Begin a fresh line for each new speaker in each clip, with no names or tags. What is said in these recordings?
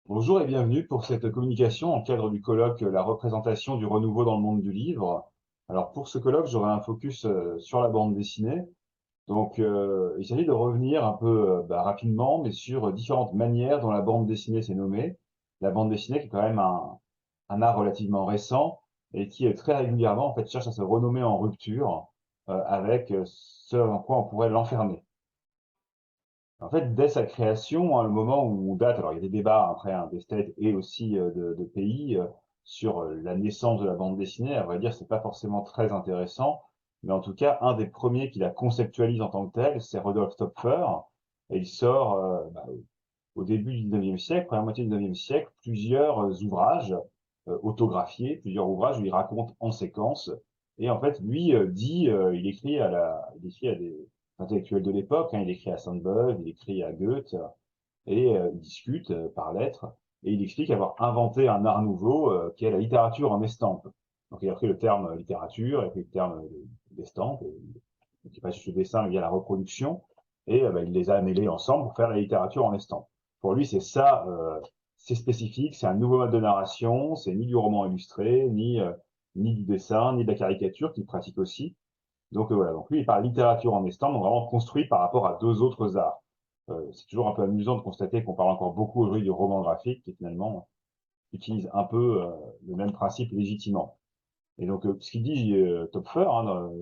Bonjour et bienvenue pour cette communication en cadre du colloque La représentation du renouveau dans le monde du livre. Alors pour ce colloque, j'aurai un focus sur la bande dessinée. Donc il s'agit de revenir un peu rapidement, mais sur différentes manières dont la bande dessinée s'est nommée. La bande dessinée qui est quand même un art relativement récent et qui très régulièrement en fait cherche à se renommer en rupture avec ce en quoi on pourrait l'enfermer. En fait, dès sa création, le moment où on date, alors il y a des débats après, d'esthètes et aussi de pays sur la naissance de la bande dessinée. À vrai dire, c'est pas forcément très intéressant, mais en tout cas, un des premiers qui la conceptualise en tant que telle, c'est Rudolf Topfer, et il sort au début du 19e siècle, première moitié du 19e siècle, plusieurs ouvrages autographiés, plusieurs ouvrages où il raconte en séquence. Et en fait, lui il écrit à des intellectuels de l'époque, il écrit à Sandburg, il écrit à Goethe, et il discute par lettres, et il explique avoir inventé un art nouveau qui est la littérature en estampes. Donc il a pris le terme littérature, il a pris le terme d'estampes, qui passe du dessin via la reproduction, et il les a mêlés ensemble pour faire la littérature en estampes. Pour lui, c'est ça, c'est spécifique, c'est un nouveau mode de narration, c'est ni du roman illustré, ni du dessin, ni de la caricature qu'il pratique aussi. Donc voilà, donc lui, il parle littérature en estampes, donc vraiment construit par rapport à deux autres arts. C'est toujours un peu amusant de constater qu'on parle encore beaucoup aujourd'hui du roman graphique, qui finalement utilise un peu le même principe légitimement. Et donc, ce qu'il dit Topfer,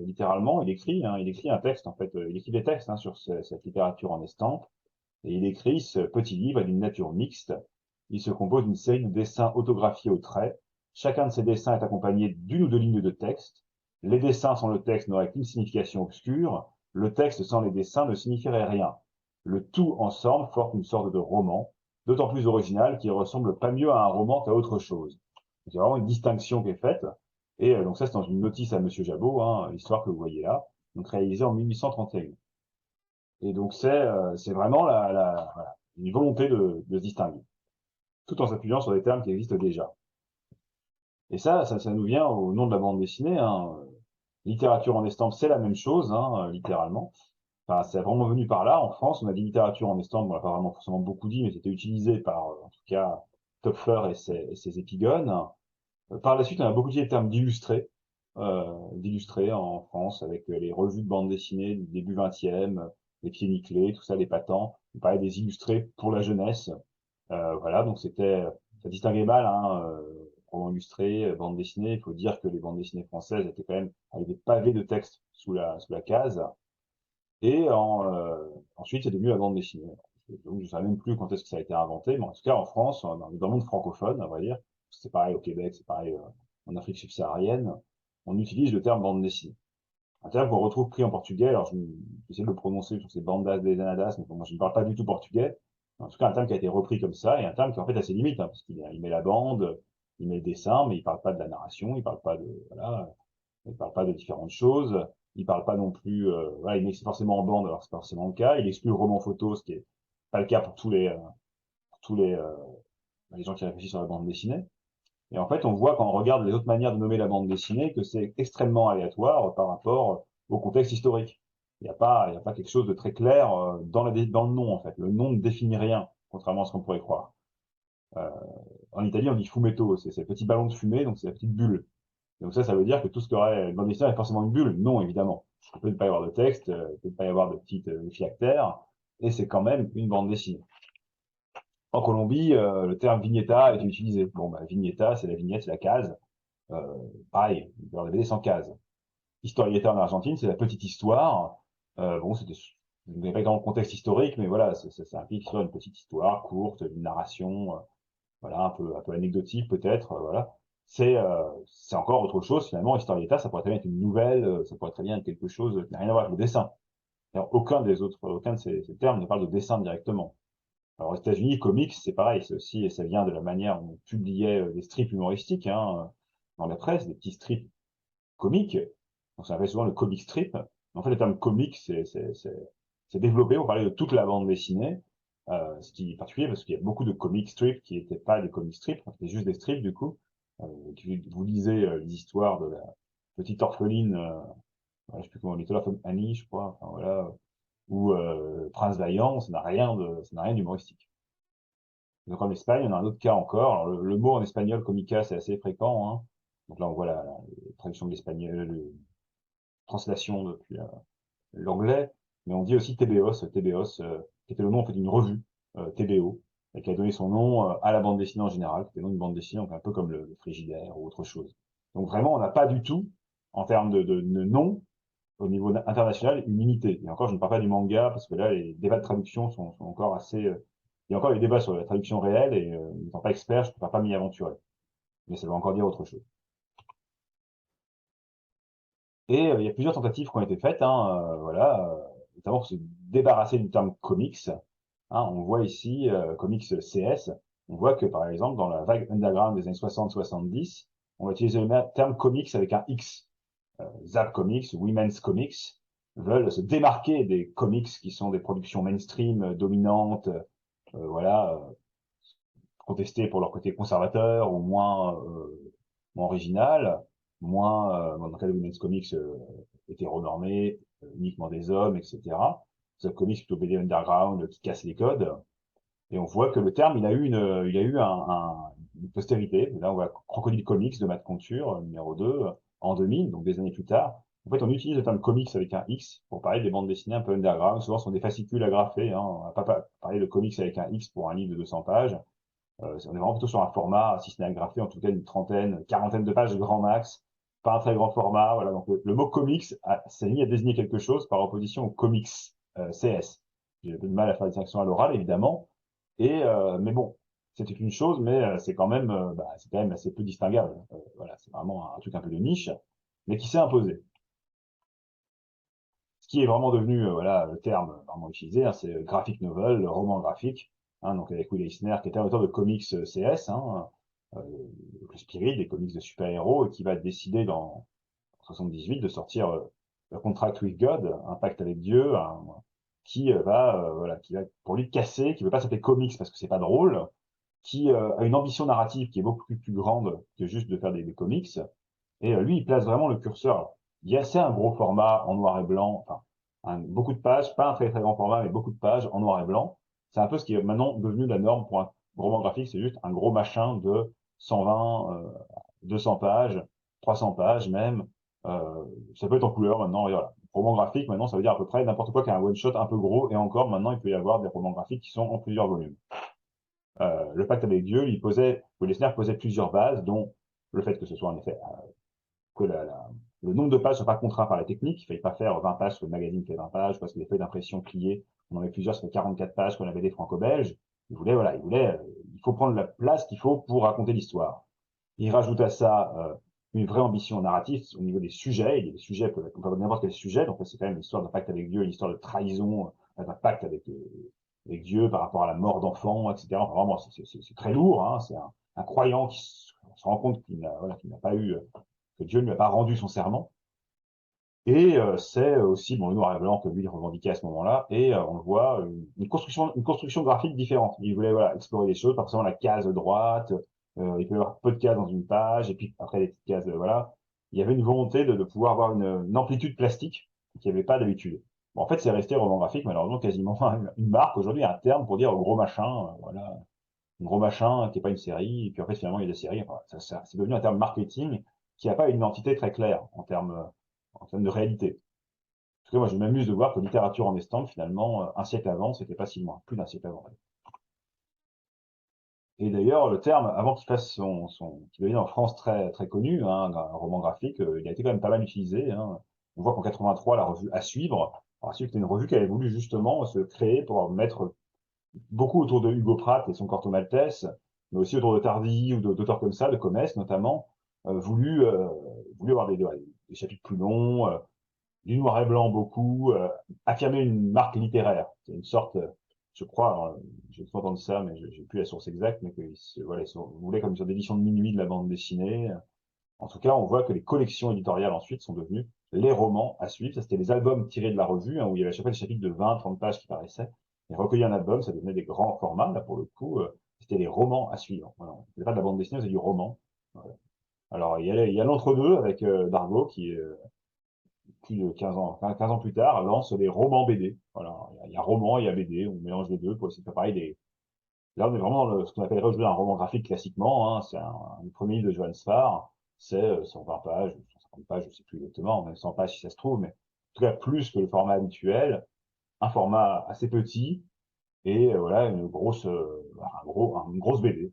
littéralement, il écrit un texte, en fait, il écrit des textes sur cette littérature en estampes, et il écrit ce petit livre d'une nature mixte. Il se compose d'une série de dessins autographiés au trait. Chacun de ces dessins est accompagné d'une ou deux lignes de texte. Les dessins sans le texte n'auraient qu'une signification obscure. Le texte sans les dessins ne signifierait rien. Le tout ensemble forme une sorte de roman, d'autant plus original qu'il ressemble pas mieux à un roman qu'à autre chose. C'est vraiment une distinction qui est faite. Et donc ça, c'est dans une notice à Monsieur Jabot, l'histoire que vous voyez là, donc réalisée en 1831. Et donc c'est vraiment voilà, une volonté de se distinguer, tout en s'appuyant sur des termes qui existent déjà. Et ça nous vient au nom de la bande dessinée. Littérature en estampes, c'est la même chose, littéralement. Enfin, c'est vraiment venu par là. En France, on a dit littérature en estampes, on l'a pas vraiment forcément beaucoup dit, mais c'était utilisé par, en tout cas, Topfer et ses épigones. Par la suite, on a beaucoup utilisé le terme d'illustré en France, avec les revues de bande dessinée du début 20e, les pieds nickelés, tout ça, les patents. On parlait des illustrés pour la jeunesse. Voilà, donc ça distinguait mal, roman illustré, bande dessinée. Il faut dire que les bandes dessinées françaises étaient quand même avec des pavés de texte sous la case. Et ensuite, c'est devenu la bande dessinée. Donc, je ne sais même plus quand est-ce que ça a été inventé, mais en tout cas, en France, dans le monde francophone, à vrai dire, c'est pareil au Québec, c'est pareil en Afrique subsaharienne, on utilise le terme bande dessinée. Un terme qu'on retrouve pris en portugais, alors j'essaie de le prononcer sur ces bandas desanadas, mais bon, moi je ne parle pas du tout portugais. En tout cas, un terme qui a été repris comme ça, et un terme qui en fait a ses limites, parce qu'il met la bande, il met le dessin, mais il parle pas de la narration, il parle pas de, voilà, il parle pas de différentes choses. Il parle pas non plus, voilà, il met forcément en bande, alors c'est pas forcément le cas. Il exclut le roman photo, ce qui est pas le cas pour tous les gens qui réfléchissent sur la bande dessinée. Et en fait, on voit quand on regarde les autres manières de nommer la bande dessinée que c'est extrêmement aléatoire par rapport au contexte historique. Il y a pas quelque chose de très clair dans le nom, en fait. Le nom ne définit rien, contrairement à ce qu'on pourrait croire. Euh, En Italie, on dit fumetto, c'est ces petits ballons de fumée, donc c'est la petite bulle. Donc ça veut dire que tout ce qu'il y aurait dans l'histoire est forcément une bulle. Non, évidemment. Il peut ne pas y avoir de texte, il peut ne pas y avoir de petites phylactères, et c'est quand même une bande dessinée. En Colombie, le terme vignetta est utilisé. Bon, bah, vignetta, c'est la vignette, c'est la case. Euh, Pareil, dans la BD sans case. Historieta en Argentine, c'est la petite histoire. Bon, c'était, je ne vais pas dans le contexte historique, mais voilà, c'est un petit une petite histoire courte, une narration, voilà, un peu anecdotique peut-être, voilà. C'est encore autre chose finalement. Historieta, ça pourrait très bien être une nouvelle, ça pourrait très bien être quelque chose qui n'a rien à voir avec le dessin. Alors, aucun de ces termes ne parle de dessin directement. Alors aux États-Unis, comics, c'est pareil, c'est aussi, et ça vient de la manière dont on publiait des strips humoristiques dans la presse, des petits strips comiques. Donc ça s'appelle souvent le comic strip. En fait, le terme comic, c'est développé pour parler de toute la bande dessinée, ce qui est particulier parce qu'il y a beaucoup de comic strips qui n'étaient pas des comic strips, c'était juste des strips du coup. Vous lisez les histoires de la petite orpheline, je sais plus comment, Little Orphan Annie, je crois, enfin voilà, ou Prince Vaillant, ça n'a rien d'humoristique. Donc en Espagne, on a un autre cas encore. Alors, le mot en espagnol, comica, c'est assez fréquent, hein. Donc là, on voit la traduction de l'espagnol, translation depuis l'anglais, mais on dit aussi TBOS, qui était le nom en fait d'une revue, TBO, et qui a donné son nom à la bande dessinée en général, qui était le nom d'une bande dessinée, donc un peu comme le Frigidaire ou autre chose. Donc vraiment, on n'a pas du tout, en termes de nom, au niveau international, une unité. Et encore, je ne parle pas du manga, parce que là, les débats de traduction sont encore assez... il y a encore des débats sur la traduction réelle, et n'étant pas expert, je ne peux pas m'y aventurer. Mais ça veut encore dire autre chose. Et il y a plusieurs tentatives qui ont été faites, hein, voilà, notamment pour se débarrasser du terme comics. Hein, on voit ici comics CS. On voit que par exemple dans la vague underground des années 60-70, on va utiliser le terme comics avec un X. Zap Comics, Women's Comics veulent se démarquer des comics qui sont des productions mainstream dominantes, voilà, contestées pour leur côté conservateur ou moins original, dans le cas de Women's Comics, hétéronormé, uniquement des hommes, etc. Zap Comics plutôt BD underground qui casse les codes. Et on voit que le terme, il a eu une postérité. Là, on voit Crocodile Comics de Matt Conture, numéro 2, en 2000, donc des années plus tard. En fait, on utilise le terme comics avec un X pour parler des bandes dessinées un peu underground. Souvent, ce sont des fascicules agrafés, hein. On va pas parler de comics avec un X pour un livre de 200 pages. On est vraiment plutôt sur un format, si ce n'est agrafé, en tout cas une trentaine, quarantaine de pages grand max. Pas un très grand format. Voilà. Donc, le mot comics s'est mis à désigner quelque chose par opposition au comics, CS. J'ai un peu de mal à faire la distinction à l'oral, évidemment. Mais bon, c'était une chose, mais c'est quand même assez peu distinguable. Voilà, c'est vraiment un truc un peu de niche, mais qui s'est imposé. Ce qui est vraiment devenu, voilà, le terme vraiment utilisé, hein, c'est graphic novel, le roman graphique, hein, donc avec Will Eisner, qui était un auteur de comics CS, hein, euh, le Spirit, des comics de super-héros, et qui va décider dans 78 de sortir A Contract with God, un pacte avec Dieu, qui va pour lui casser, qui veut pas s'appeler comics parce que c'est pas drôle, qui a une ambition narrative qui est beaucoup plus grande que juste de faire des comics. Et lui, il place vraiment le curseur. Il y a c'est un gros format en noir et blanc, enfin, beaucoup de pages, pas un très très grand format, mais beaucoup de pages en noir et blanc. C'est un peu ce qui est maintenant devenu la norme pour un roman graphique, c'est juste un gros machin de 120, 200 pages, 300 pages même. Ça peut être en couleur maintenant, et voilà. Roman graphique, maintenant, ça veut dire à peu près n'importe quoi qui a un one-shot un peu gros, et encore, maintenant, il peut y avoir des romans graphiques qui sont en plusieurs volumes. Le pacte avec Dieu, Eisner posait plusieurs bases, dont le fait que ce soit en effet que le nombre de pages ne soit pas contraint par la technique. Il ne fallait pas faire 20 pages sur le magazine qui fait 20 pages, parce que les feuilles d'impression pliées, on en avait plusieurs, c'était 44 pages qu'on avait des franco-belges. Il faut prendre la place qu'il faut pour raconter l'histoire. Il rajoute à ça une vraie ambition narrative au niveau des sujets. Il y a des sujets, on peut n'importe quel sujet, donc c'est quand même l'histoire d'un pacte avec Dieu, une histoire de trahison, d'un pacte avec Dieu par rapport à la mort d'enfants, etc. Enfin, vraiment, c'est très lourd, hein. C'est un croyant qui se rend compte qu'il n'a pas eu que Dieu ne lui a pas rendu son serment. Et c'est aussi le noir et blanc que lui revendiquait à ce moment-là. Et on le voit, une construction graphique différente. Il voulait explorer des choses, pas forcément la case droite. Il peut y avoir peu de cases dans une page, et puis après les petites cases, voilà. Il y avait une volonté de pouvoir avoir une amplitude plastique qu'il n'y avait pas d'habitude. Bon, en fait, c'est resté roman graphique, malheureusement quasiment une marque aujourd'hui, un terme pour dire gros machin, voilà, un gros machin qui n'est pas une série. Et puis en fait, finalement, il y a des séries. Enfin, c'est devenu un terme marketing qui n'a pas une identité très claire en termes de réalité. Parce que moi, je m'amuse de voir que littérature en estampes, finalement, un siècle avant, c'était pas si loin, plus d'un siècle avant. Et d'ailleurs, le terme, avant qu'il fasse qu'il devienne en France très, très connu, hein, un roman graphique, il a été quand même pas mal utilisé, hein. On voit qu'en 83, la revue À Suivre, c'était une revue qui avait voulu justement se créer pour mettre beaucoup autour de Hugo Pratt et son Corto Maltese, mais aussi autour de Tardy ou d'auteurs comme ça, de Comès notamment, voulu avoir des chapitres plus longs, du noir et blanc beaucoup, affirmer une marque littéraire. C'est une sorte, je crois, alors, j'ai entendu ça, mais j'ai plus la source exacte, mais voilà, ils voulaient comme une sorte d'édition de minuit de la bande dessinée. En tout cas, on voit que les collections éditoriales ensuite sont devenues les romans à suivre. Ça, c'était les albums tirés de la revue, hein, où il y avait à chaque fois des chapitres de 20, 30 pages qui paraissaient. Et recueillir un album, ça devenait des grands formats, là, pour le coup. C'était les romans à suivre. Voilà. C'était pas de la bande dessinée, c'est du roman. Voilà. Alors, il y a l'entre-deux avec Dargaud, qui, plus de 15 ans, 15 ans plus tard, lance les romans BD. Voilà. Il y a roman, il y a BD, on mélange les deux pour essayer de préparer Là, on est vraiment dans ce qu'on appellerait aujourd'hui un roman graphique classiquement, hein. C'est le premier livre de Johann Sfar. C'est 120 pages, 150 pages, je sais plus exactement, même 100 pages si ça se trouve, mais en tout cas plus que le format habituel. Un format assez petit et voilà, une grosse BD.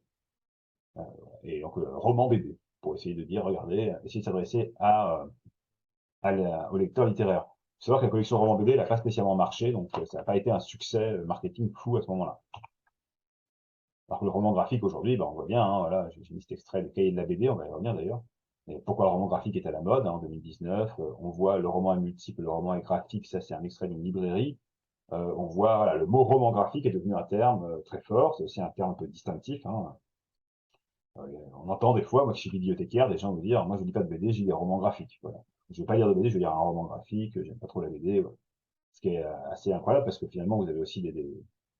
Et donc, roman BD, pour essayer de dire, regardez, essayer de s'adresser au lecteur littéraire. Il faut savoir que la collection roman BD n'a pas spécialement marché, donc ça n'a pas été un succès marketing fou à ce moment-là. Alors que le roman graphique aujourd'hui, ben, on voit bien, hein, voilà, j'ai mis cet extrait de Cahiers de la BD, on va y revenir d'ailleurs. Et pourquoi le roman graphique est à la mode, hein, en 2019, on voit le roman est multiple, le roman est graphique, ça c'est un extrait d'une librairie. On voit, voilà, le mot roman graphique est devenu un terme très fort, c'est aussi un terme un peu distinctif, hein. On entend des fois, moi qui suis bibliothécaire, des gens me dire, moi je lis pas de BD, je lis des romans graphiques. Voilà. Je vais pas lire de BD, je vais lire un roman graphique, j'aime pas trop la BD. Voilà. Ce qui est assez incroyable parce que finalement vous avez aussi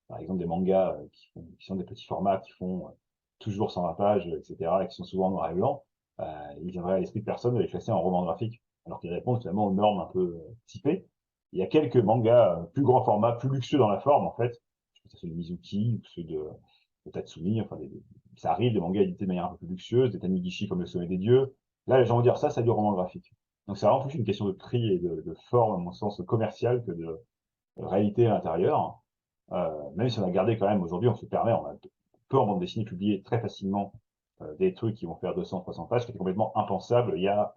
par exemple des mangas qui sont des petits formats qui font toujours 120 pages, etc., et qui sont souvent en noir et blanc. Il viendrait à l'esprit de personne de les classer en roman graphique, alors qu'ils répondent finalement aux normes un peu typées. Il y a quelques mangas plus grand format, plus luxueux dans la forme en fait. Je pense que c'est ceux de Mizuki ou ceux de Tatsumi, enfin ça arrive, des mangas édités de manière un peu plus luxueuse, des Taniguchi comme Le Sommet des Dieux. Là, les gens vont dire ça, c'est du roman graphique. Donc c'est vraiment plus une question de prix et de forme, à mon sens, commercial que de réalité à l'intérieur. Même si on a gardé quand même, aujourd'hui, on se permet, peut en bande dessinée publier très facilement des trucs qui vont faire 200, 300 pages, ce qui était complètement impensable il y a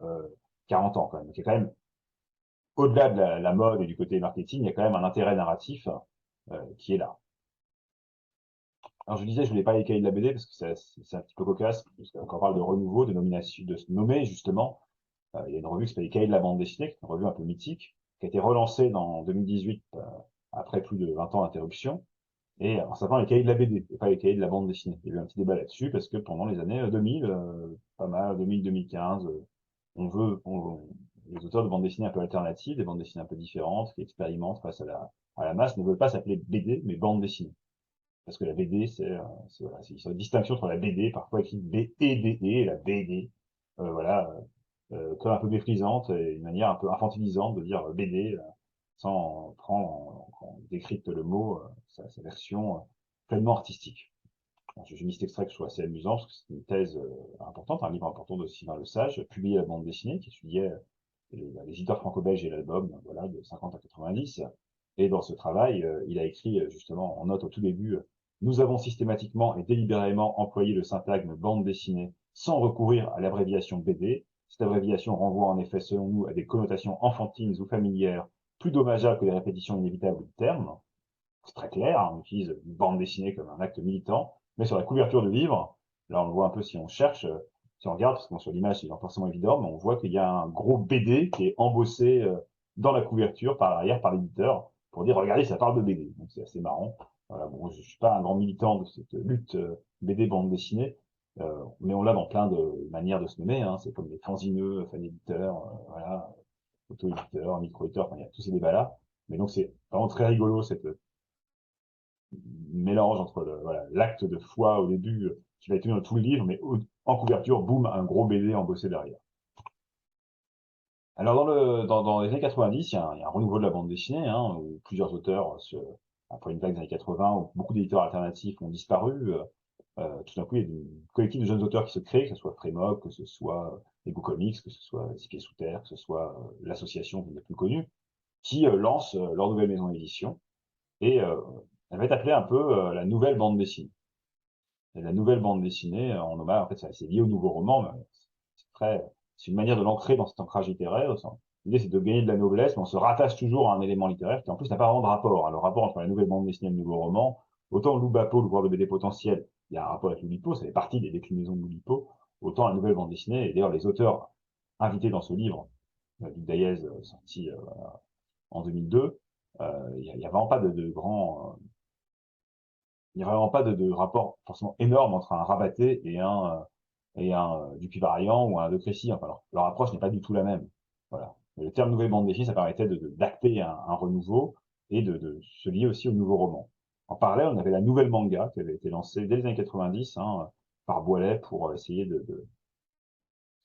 40 ans quand même. Donc il y a quand même, au-delà de la mode et du côté marketing, il y a quand même un intérêt narratif qui est là. Alors je disais, je voulais pas les cahiers de la BD parce que c'est un petit peu cocasse, parce qu'on parle de renouveau, de nomination, de se nommer justement. Il y a une revue qui s'appelle les Cahiers de la bande dessinée, qui est une revue un peu mythique, qui a été relancée en 2018 après plus de 20 ans d'interruption, et en s'appelant les Cahiers de la BD, et pas les Cahiers de la bande dessinée. Il y a eu un petit débat là-dessus parce que pendant les années 2000, pas mal, 2000-2015, on veut, les auteurs de bandes dessinées un peu alternatives, des bandes dessinées un peu différentes, qui expérimentent face à la masse, ne veulent pas s'appeler BD, mais bande dessinée. Parce que la BD, voilà, c'est une distinction entre la BD, parfois écrite B-E-D-E, et la BD, voilà, comme un peu méprisante et une manière un peu infantilisante de dire BD, sans prendre en décrypte le mot, sa version pleinement artistique. J'ai mis cet extrait que je trouve assez amusant, parce que c'est une thèse importante, un livre important de Sylvain Lesage, publié à la bande dessinée, qui étudiait les éditeurs franco-belges et l'album, voilà, de 50 à 90. Et dans ce travail, il a écrit justement en note au tout début, nous avons systématiquement et délibérément employé le syntagme bande dessinée sans recourir à l'abréviation BD. Cette abréviation renvoie en effet, selon nous, à des connotations enfantines ou familières plus dommageables que les répétitions inévitables du terme. C'est très clair, hein, on utilise une bande dessinée comme un acte militant, mais sur la couverture du livre, là on le voit un peu si on cherche, si on regarde, parce que bon, sur l'image c'est pas forcément évident, mais on voit qu'il y a un gros BD qui est embossé dans la couverture par l'arrière par l'éditeur pour dire regardez ça parle de BD. Donc c'est assez marrant. Voilà, bon, je suis pas un grand militant de cette lutte BD bande dessinée, mais on l'a dans plein de manières de se nommer. Hein, c'est comme les fanzineux, fan éditeurs, voilà, auto-éditeurs, micro-éditeurs, enfin, il y a tous ces débats-là. Mais donc c'est vraiment très rigolo cette mélange entre voilà, l'acte de foi au début qui va être tenu dans tout le livre, mais en couverture, boum, un gros BD embossé derrière. Alors dans les années 90, il y a un renouveau de la bande dessinée, hein, où plusieurs auteurs, après une vague des années 80, où beaucoup d'éditeurs alternatifs ont disparu. Tout d'un coup, il y a une collectif de jeunes auteurs qui se crée, que ce soit Frémok, que ce soit Ego Comics, que ce soit Six Pieds Sous Terre, que ce soit l'association qui est plus connue, qui lancent leur nouvelle maison d'édition. Et elle va être appelée un peu la nouvelle bande dessinée. Et la nouvelle bande dessinée, en hommage, en fait, c'est lié au nouveau roman, mais c'est une manière de l'ancrer dans cet ancrage littéraire. L'idée, c'est de gagner de la noblesse, mais on se rattache toujours à un élément littéraire qui, en plus, n'a pas vraiment de rapport. Hein. Le rapport entre la nouvelle bande dessinée et le nouveau roman, autant Loubapo, le joueur de BD potentiel, il y a un rapport avec Loulipo, ça fait partie des déclinaisons de Loulipo, autant la nouvelle bande dessinée, et d'ailleurs, les auteurs invités dans ce livre, Duc d'Aillez, sorti en 2002, il y a vraiment pas de grand il n'y a vraiment pas de rapport forcément énorme entre un Rabaté et un Dupuy Variant ou un De Crécy. Enfin, leur approche n'est pas du tout la même. Voilà. Le terme nouvelle bande dessinée, ça permettait d'acter un renouveau et de se lier aussi au nouveau roman. En parallèle, on avait la nouvelle manga qui avait été lancée dès les années 90 hein, par Boilet pour essayer de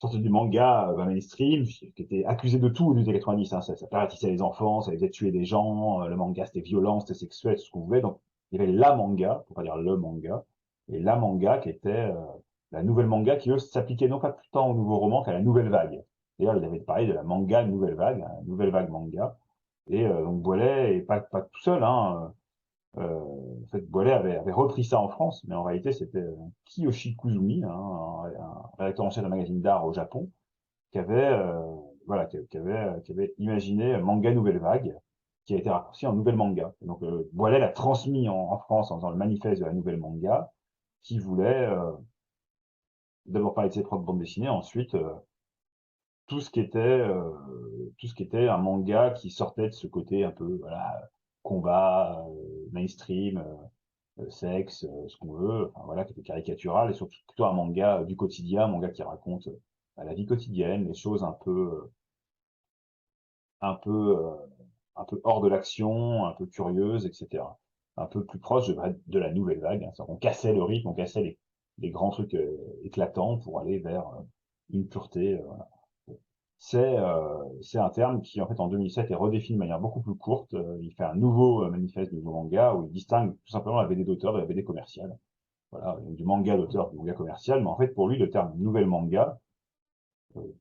sortir du manga mainstream qui était accusé de tout au début des années 90. Hein. Ça pervertissait les enfants, ça les faisait tuer des gens, le manga c'était violent, c'était sexuel, tout ce qu'on voulait. Donc il y avait la manga, pour pas dire le manga, et la manga qui était la nouvelle manga qui, eux, s'appliquait non pas tant au nouveau roman qu'à la nouvelle vague. D'ailleurs, ils avaient parlé de la manga nouvelle vague, hein, nouvelle vague manga. Et donc Boilet, et pas tout seul, hein, en fait, Boilet avait repris ça en France, mais en réalité, c'était Kiyoshi Kuzumi, hein, un rédacteur en chef d'un magazine d'art au Japon, qui avait, voilà, qui avait imaginé Manga Nouvelle Vague, qui a été raccourci en Nouvelle Manga. Et donc, Boilet l'a transmis en France en faisant le manifeste de la Nouvelle Manga, qui voulait d'abord parler de ses propres bandes dessinées, ensuite tout ce qui était un manga qui sortait de ce côté un peu, voilà, combat, mainstream, sexe, ce qu'on veut, enfin, voilà, qui était caricatural, et surtout plutôt un manga du quotidien, un manga qui raconte la vie quotidienne, les choses un peu, euh, un peu hors de l'action, un peu curieuses, etc. Un peu plus proche de la nouvelle vague. Hein. On cassait le rythme, on cassait les grands trucs éclatants pour aller vers une pureté. Voilà. C'est un terme qui, en fait, en 2007, est redéfini de manière beaucoup plus courte. Il fait un nouveau manifeste, de nouveau manga, où il distingue tout simplement la BD d'auteur de la BD commerciale. Voilà, du manga d'auteur, du manga commercial. Mais en fait, pour lui, le terme nouvelle manga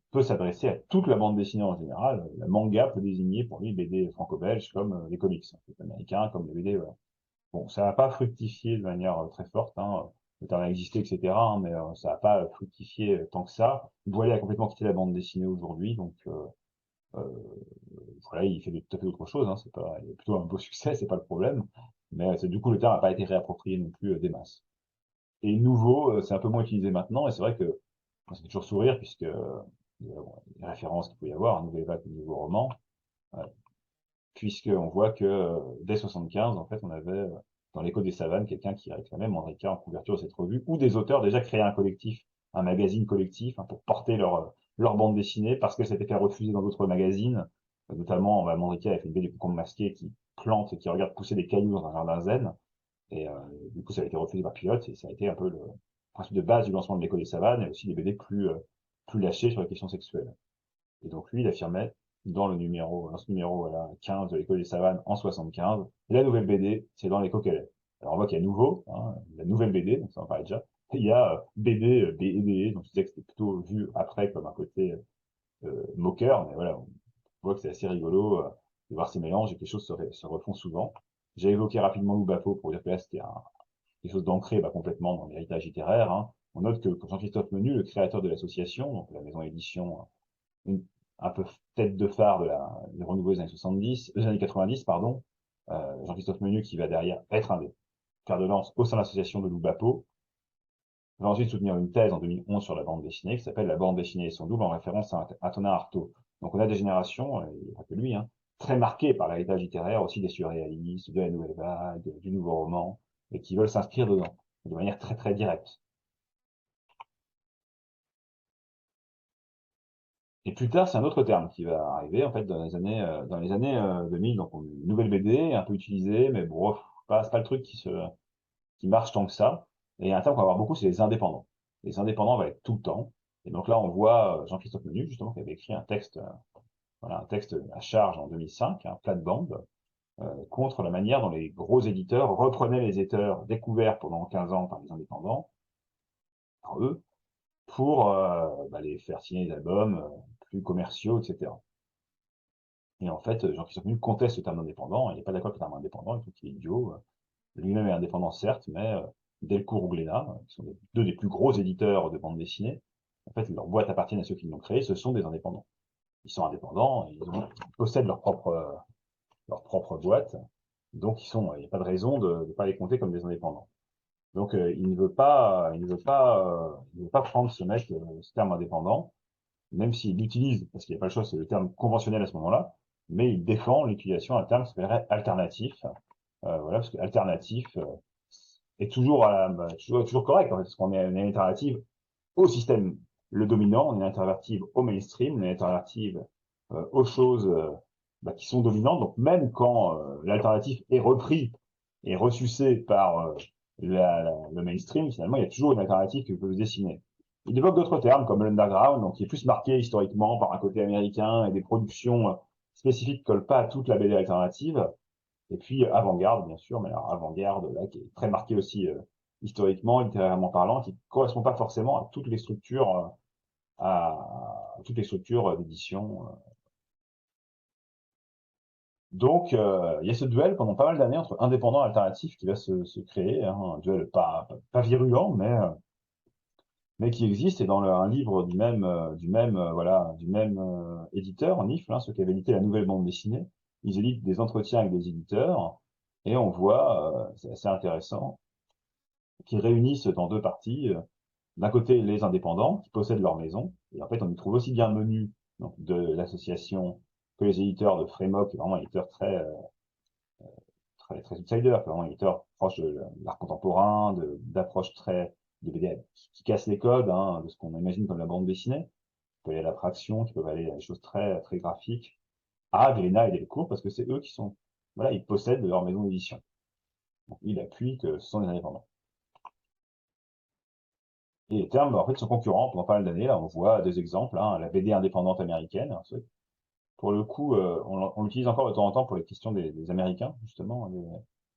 peut s'adresser à toute la bande dessinée en général. La manga peut désigner pour lui BD franco-belge comme les comics, les américains comme les BD. Voilà. Bon, ça n'a pas fructifié de manière très forte, hein. Le terme a existé, etc., hein, mais ça n'a pas fructifié tant que ça. Boilet a complètement quitté la bande dessinée aujourd'hui, donc euh, voilà, il fait tout à fait autre chose. Hein, c'est pas, il a plutôt un beau succès, c'est pas le problème. Mais du coup, le terme n'a pas été réapproprié non plus des masses. Et nouveau, c'est un peu moins utilisé maintenant, et c'est vrai que ça fait toujours sourire, puisque bon, les références qu'il peut y avoir, un nouvel vague, un nouveau roman, euh, puisqu'on voit que dès 75, en fait, on avait dans l'écho des savanes quelqu'un qui réclamait Mandrika en couverture de cette revue, ou des auteurs déjà créé un collectif, un magazine collectif, hein, pour porter leur bande dessinée, parce que c'était fait refuser dans d'autres magazines, notamment Mandrika avait fait une BD du Concombre masqué qui plante et qui regarde pousser des cailloux dans un jardin zen, et du coup ça a été refusé par Pilote, et ça a été un peu le principe de base du lancement de l'écho des savanes, et aussi des BD plus lâchés sur les questions sexuelles. Et donc lui, il affirmait dans ce numéro voilà, 15 de l'école des savanes en 75, la nouvelle BD, c'est dans l'écho qu'elle est. Alors on voit qu'il y a nouveau, hein, la nouvelle BD, donc ça en parlait déjà. Il y a BD, BD, donc je disais que c'était plutôt vu après comme un côté moqueur, mais voilà, on voit que c'est assez rigolo de voir ces mélanges et que les choses se refont souvent. J'ai évoqué rapidement Lou Bapo pour dire que là c'était quelque chose d'ancré complètement dans l'héritage littéraire. Hein. On note que Jean-Christophe Menu, le créateur de l'association, donc la maison d'édition une, un peu tête de phare du renouveau des années 70, des années 90, pardon, Jean-Christophe Menu qui va derrière être un des fers de lance au sein de l'association de Loubapo, va ensuite soutenir une thèse en 2011 sur la bande dessinée qui s'appelle La bande dessinée et son double en référence à Antonin Artaud. Donc on a des générations, et pas que lui, hein, très marquées par l'héritage littéraire, aussi des surréalistes, de la nouvelle vague, du nouveau roman, et qui veulent s'inscrire dedans, de manière très très directe. Et plus tard, c'est un autre terme qui va arriver, en fait, dans les années 2000. Donc, une nouvelle BD, un peu utilisée, mais bon, c'est pas le truc qui marche tant que ça. Et un terme qu'on va voir beaucoup, c'est les indépendants. Les indépendants vont être tout le temps. Et donc là, on voit Jean-Christophe Menu, justement, qui avait écrit un texte, voilà, un texte à charge en 2005, un plate-bande, contre la manière dont les gros éditeurs reprenaient les auteurs découverts pendant 15 ans par les indépendants, par eux, pour les faire signer des albums plus commerciaux, etc. Et en fait, Jean-Christophe Menu conteste le terme indépendant, il n'est pas d'accord avec le terme indépendant, il trouve qu'il est idiot. Lui-même est indépendant, certes, mais Delcourt ou Glénat, qui sont deux des plus gros éditeurs de bande dessinée, en fait, leurs boîtes appartiennent à ceux qui l'ont créé, ce sont des indépendants. Ils sont indépendants, ils possèdent leur propre boîte, donc il n'y a pas de raison de ne pas les compter comme des indépendants. Donc il ne veut pas prendre ce terme indépendant, même s'il l'utilise, parce qu'il n'y a pas le choix, c'est le terme conventionnel à ce moment-là, mais il défend l'utilisation d'un terme qui s'appellerait alternatif, voilà, parce que alternatif est toujours, toujours correct, en fait, parce qu'on est une alternative au système le dominant, on est une alternative au mainstream, on est une alternative aux choses qui sont dominantes, donc même quand l'alternatif est repris et ressucé par le mainstream, finalement, il y a toujours une alternative que vous pouvez dessiner. Il évoque d'autres termes comme l'underground, donc qui est plus marqué historiquement par un côté américain et des productions spécifiques qui collent pas à toute la BD alternative. Et puis avant-garde, bien sûr, mais alors avant-garde, là, qui est très marqué aussi historiquement, littérairement parlant, qui ne correspond pas forcément à toutes les structures, à toutes les structures d'édition. Donc, il y a ce duel pendant pas mal d'années entre indépendants et alternatifs qui va se créer, hein, un duel pas virulent, mais qui existe. Et dans un livre du même éditeur, NIF, hein, ceux qui avaient édité la nouvelle bande dessinée, ils éditent des entretiens avec des éditeurs, et on voit, c'est assez intéressant, qu'ils réunissent dans deux parties, d'un côté les indépendants qui possèdent leur maison, et en fait on y trouve aussi bien le menu donc, de l'association que les éditeurs de Frémok, qui est vraiment un éditeur très outsider, vraiment un éditeur proche de l'art contemporain, d'approche très de BD qui casse les codes, hein, de ce qu'on imagine comme la bande dessinée, qui peut aller à l'abstraction, qui peuvent aller à des choses très graphiques, à Glénat et Delcourt, parce que c'est eux qui sont, voilà, ils possèdent leur maison d'édition. Donc il appuie que ce sont les indépendants. Et les termes, en fait, sont concurrents pendant pas mal d'années. Là, on voit des exemples, hein, la BD indépendante américaine. Hein, pour le coup, on l'utilise encore de temps en temps pour les questions des Américains, justement, les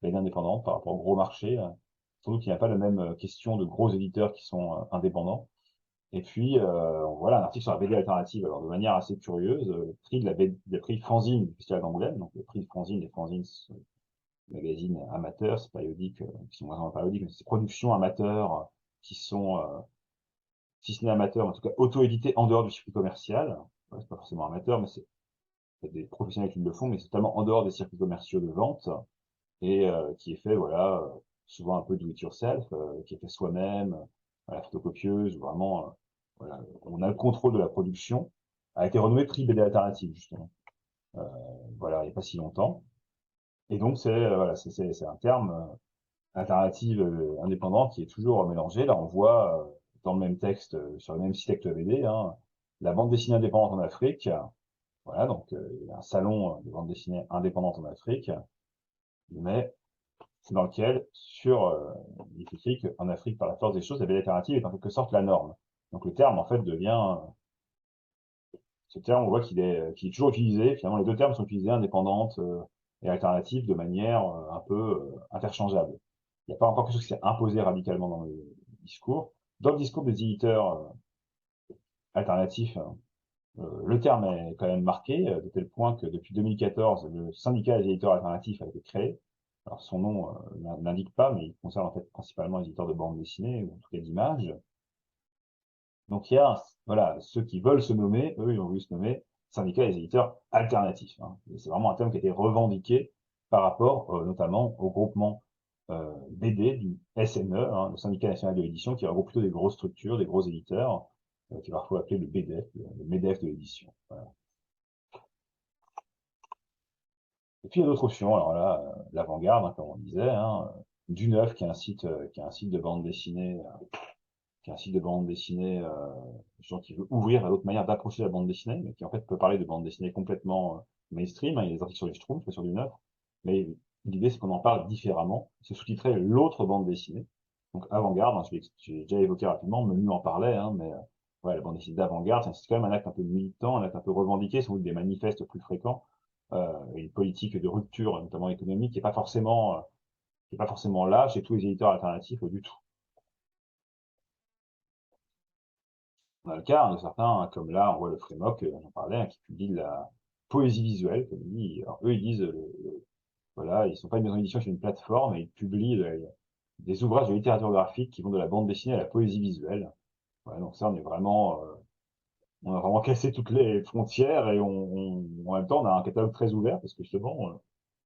BD indépendantes par rapport au gros marché. Surtout qu'il n'y a pas la même question de gros éditeurs qui sont indépendants. Et puis, on voit là un article sur la BD alternative. Alors, de manière assez curieuse, le prix de la BD, le prix Fanzine du Festival d'Angoulême, donc le prix de Fanzine, les fanzines, magazines amateurs, c'est périodique, qui sont vraiment périodiques, mais c'est productions amateurs qui sont si ce n'est amateur, en tout cas auto-édité en dehors du circuit commercial. Ouais, c'est pas forcément amateur, mais c'est des professionnels qui le font, mais c'est totalement en dehors des circuits commerciaux de vente et qui est fait, voilà, souvent un peu do it yourself, qui est fait soi-même, à la photocopieuse, vraiment, voilà, on a le contrôle de la production, a été renommé prix BD alternative justement, euh, voilà, il n'y a pas si longtemps. Et donc c'est voilà, c'est un terme alternative indépendant qui est toujours mélangé. Là, on voit dans le même texte, sur le même site Actu BD, hein, la bande dessinée indépendante en Afrique. Voilà, donc il y a un salon de bande dessinée indépendante en Afrique, mais c'est dans lequel, il est écrit qu'en Afrique, par la force des choses, la BD alternative est en quelque sorte la norme. Donc le terme, en fait, devient, ce terme, on voit qu'il est toujours utilisé, finalement les deux termes sont utilisés, indépendante et alternative, de manière un peu interchangeable. Il n'y a pas encore quelque chose qui s'est imposé radicalement dans le discours. Dans le discours des éditeurs alternatifs, le terme est quand même marqué, de tel point que depuis 2014, le syndicat des éditeurs alternatifs a été créé. Alors son nom n'indique pas, mais il concerne en fait principalement les éditeurs de bande dessinée, ou en tout cas d'images. Donc il y a, voilà, ceux qui veulent se nommer, eux, ils ont voulu se nommer syndicat des éditeurs alternatifs. Hein. C'est vraiment un terme qui a été revendiqué par rapport notamment au groupement BD du SNE, hein, le syndicat national de l'édition, qui regroupe plutôt des grosses structures, des gros éditeurs, qui est parfois appelé le BDF, le MEDEF de l'édition. Voilà. Et puis il y a d'autres options, alors là, l'avant-garde, hein, comme on disait, hein, du Neuf, qui est un site de bande dessinée qui est un site de bande dessinée, genre qui veut ouvrir à d'autres manières d'approcher la bande dessinée, mais qui en fait peut parler de bande dessinée complètement mainstream. Hein, il y a des articles sur les Schtroumpfs, pas sur du Neuf, mais l'idée c'est qu'on en parle différemment. C'est sous-titré l'autre bande dessinée. Donc avant-garde, hein, j'ai déjà évoqué rapidement, Menu en parlait, hein, mais ouais, la bande dessinée d'avant-garde, c'est quand même un acte un peu militant, un acte un peu revendiqué, sans doute des manifestes plus fréquents, et une politique de rupture, notamment économique, qui est pas forcément là chez tous les éditeurs alternatifs du tout. On a le cas hein, de certains, hein, comme là, on voit le Frémok, j'en parlais, hein, qui publie de la poésie visuelle, comme il dit. Alors, eux, ils disent, voilà, ils sont pas une maison d'édition, c'est une plateforme, et ils publient des ouvrages de littérature graphique qui vont de la bande dessinée à la poésie visuelle. Voilà, donc ça, on a vraiment cassé toutes les frontières, et en même temps, on a un catalogue très ouvert, parce que justement,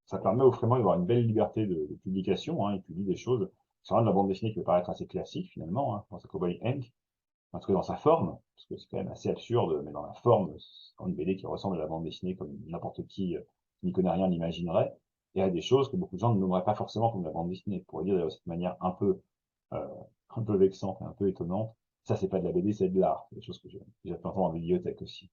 ça permet au Frémok d'avoir une belle liberté de publication, hein, ils publient des choses, c'est vraiment de la bande dessinée qui peut paraître assez classique, finalement, hein, je pense à Cowboy Hank, en tout cas dans sa forme, parce que c'est quand même assez absurde, mais dans la forme, c'est une BD qui ressemble à la bande dessinée comme n'importe qui n'y connaît rien l'imaginerait, et à des choses que beaucoup de gens ne nommeraient pas forcément comme la bande dessinée. Pour dire de cette manière euh, un peu vexante et un peu étonnante, ça c'est pas de la BD, c'est de l'art. C'est des choses que j'ai plein de temps en bibliothèque aussi.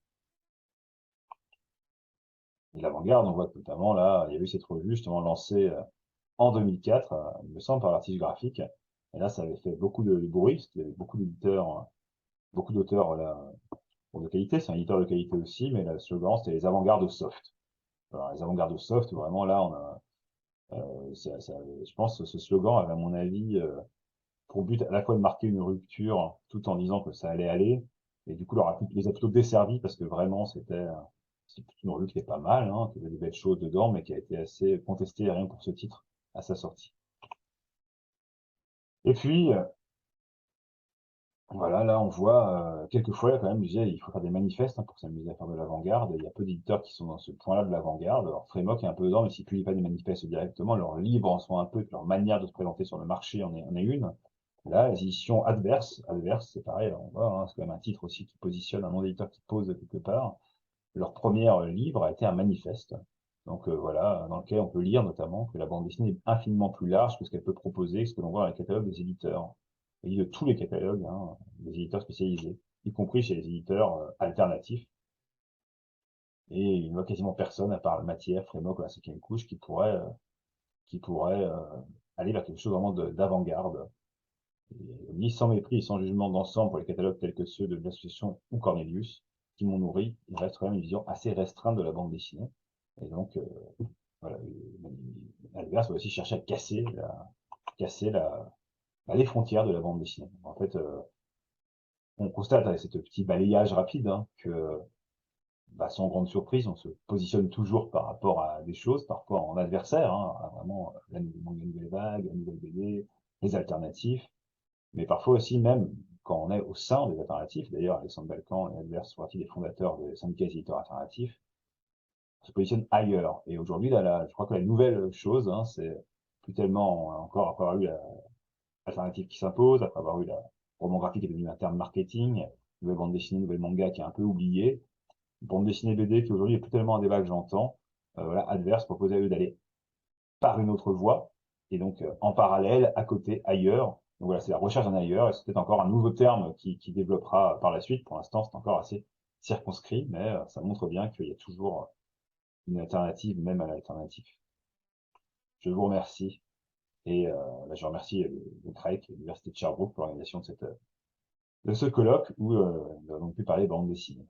Et l'avant-garde, on voit que notamment là, il y a eu cette revue justement lancée en 2004, il me semble, par l'artiste graphique, et là ça avait fait beaucoup de bruit, parce qu'il y avait beaucoup d'éditeurs, beaucoup d'auteurs, voilà, de qualité, c'est un éditeur de qualité aussi, mais le slogan, c'était les avant-gardes soft. Alors, les avant-gardes soft, vraiment, là, Je pense que ce slogan avait, à mon avis, pour but à la fois de marquer une rupture, tout en disant que ça allait aller, et du coup les a plutôt desservis parce que vraiment c'est une revue qui était pas mal, hein, qui avait des belles choses dedans, mais qui a été assez contestée rien que pour ce titre à sa sortie. Et puis, voilà, là on voit quelquefois là, quand même, je disais, il faut faire des manifestes, hein, pour s'amuser à faire de l'avant-garde. Il y a peu d'éditeurs qui sont dans ce point-là de l'avant-garde. Alors Frémok est un peu dedans, mais s'ils publient pas des manifestes directement, leurs livres en sont un peu, leur manière de se présenter sur le marché en est une. Là, les éditions Adverse, Adverse, c'est pareil, on voit, hein, c'est quand même un titre aussi qui positionne un nom d'éditeur qui pose quelque part. Leur premier livre a été un manifeste. Donc voilà, dans lequel on peut lire notamment que la bande dessinée est infiniment plus large que ce qu'elle peut proposer, ce que l'on voit dans les catalogues des éditeurs. Et de tous les catalogues, hein, des éditeurs spécialisés, y compris chez les éditeurs alternatifs. Et il ne voit quasiment personne, à part Matière, Frémok ou la cinquième couche, qui pourrait aller vers quelque chose vraiment d'avant-garde. Ni sans mépris et sans jugement d'ensemble pour les catalogues tels que ceux de l'association ou Cornelius, qui m'ont nourri, il reste quand même une vision assez restreinte de la bande dessinée. Et donc, voilà, Adverse va aussi chercher à casser les frontières de la bande dessinée. En fait, on constate avec ce petit balayage rapide, hein, que, sans grande surprise, on se positionne toujours par rapport à des choses, parfois en adversaire, hein, à vraiment la nouvelle vague, la nouvelle BD, les alternatifs, mais parfois aussi même quand on est au sein des alternatifs. D'ailleurs, Alexandre Balkan et Adverse font partie des fondateurs des syndicats éditeurs alternatifs, se positionne ailleurs. Et aujourd'hui, là, je crois que la nouvelle chose, hein, c'est plus tellement encore après avoir eu l'alternative qui s'impose, après avoir eu la roman graphique qui est devenu un terme marketing, nouvelle bande dessinée, nouvelle manga qui est un peu oubliée, bande dessinée BD qui aujourd'hui est plus tellement un débat que j'entends. Voilà, Adverse proposait à eux d'aller par une autre voie, et donc en parallèle, à côté, ailleurs. Donc voilà, c'est la recherche d'un ailleurs, et c'est peut-être encore un nouveau terme qui développera par la suite. Pour l'instant, c'est encore assez circonscrit, mais ça montre bien qu'il y a toujours une alternative, même à l'alternative. Je vous remercie, et je remercie le CREC, l'Université de Sherbrooke, pour l'organisation de ce colloque où nous avons pu parler bande dessinée.